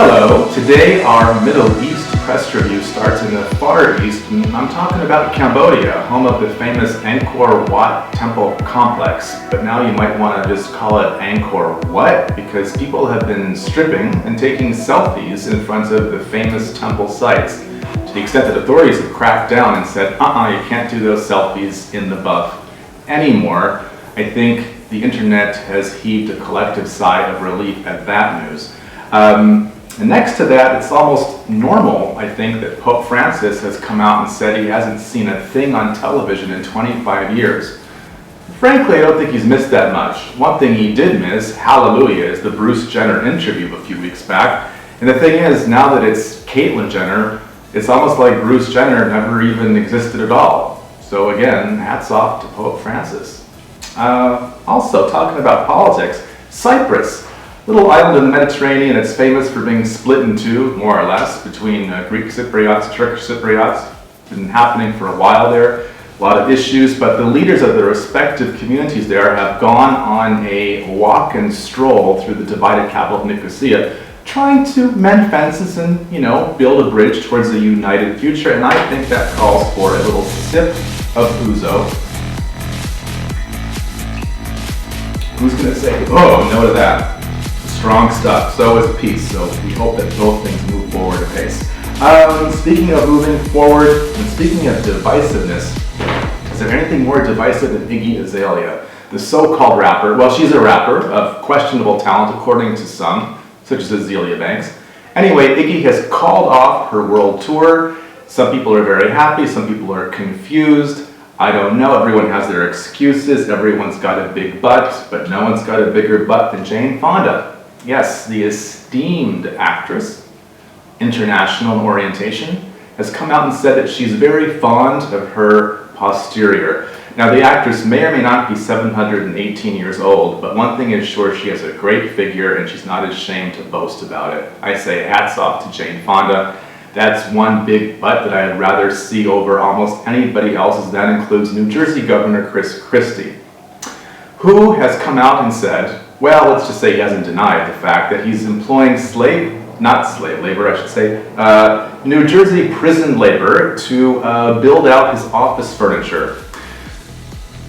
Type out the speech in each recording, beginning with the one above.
Hello, today our Middle East press review starts in the Far East, and I'm talking about Cambodia, home of the famous Angkor Wat temple complex. But now you might want to just call it Angkor What, because people have been stripping and taking selfies in front of the famous temple sites, to the extent that authorities have cracked down and said, you can't do those selfies in the buff anymore. I think the internet has heaved a collective sigh of relief at that news. And next to that, it's almost normal, I think, that Pope Francis has come out and said he hasn't seen a thing on television in 25 years. Frankly, I don't think he's missed that much. One thing he did miss, hallelujah, is the Bruce Jenner interview a few weeks back. And the thing is, now that it's Caitlyn Jenner, it's almost like Bruce Jenner never even existed at all. So again, hats off to Pope Francis. Also, talking about politics, Cyprus. Little island in the Mediterranean. It's famous for being split in two, more or less, between Greek Cypriots, Turkish Cypriots. It's been happening for a while there. A lot of issues, but the leaders of the respective communities there have gone on a walk and stroll through the divided capital of Nicosia, trying to mend fences and, build a bridge towards a united future. And I think that calls for a little sip of ouzo. Who's going to say, no to that? Strong stuff. So is peace. So we hope that both things move forward apace. Speaking of moving forward, and speaking of divisiveness, is there anything more divisive than Iggy Azalea, the so-called rapper? Well, she's a rapper of questionable talent, according to some, such as Azealia Banks. Anyway, Iggy has called off her world tour. Some people are very happy. Some people are confused. I don't know. Everyone has their excuses. Everyone's got a big butt, but no one's got a bigger butt than Jane Fonda. Yes, the esteemed actress, international in orientation, has come out and said that she's very fond of her posterior. Now, the actress may or may not be 718 years old, but one thing is sure, she has a great figure and she's not ashamed to boast about it. I say hats off to Jane Fonda. That's one big butt that I'd rather see over almost anybody else's. That includes New Jersey Governor Chris Christie, who has come out and said, well, let's just say he hasn't denied the fact that he's employing New Jersey prison labor to build out his office furniture.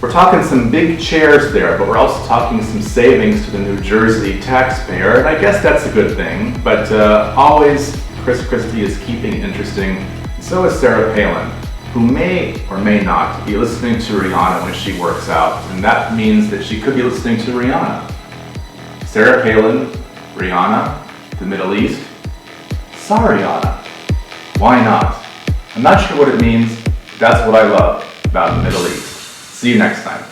We're talking some big chairs there, but we're also talking some savings to the New Jersey taxpayer, and I guess that's a good thing. But always, Chris Christie is keeping it interesting. So is Sarah Palin, who may or may not be listening to Rihanna when she works out, and that means that she could be listening to Rihanna. Sarah Palin, Rihanna, the Middle East. Sorry, Rihanna. Why not? I'm not sure what it means. That's what I love about the Middle East. See you next time.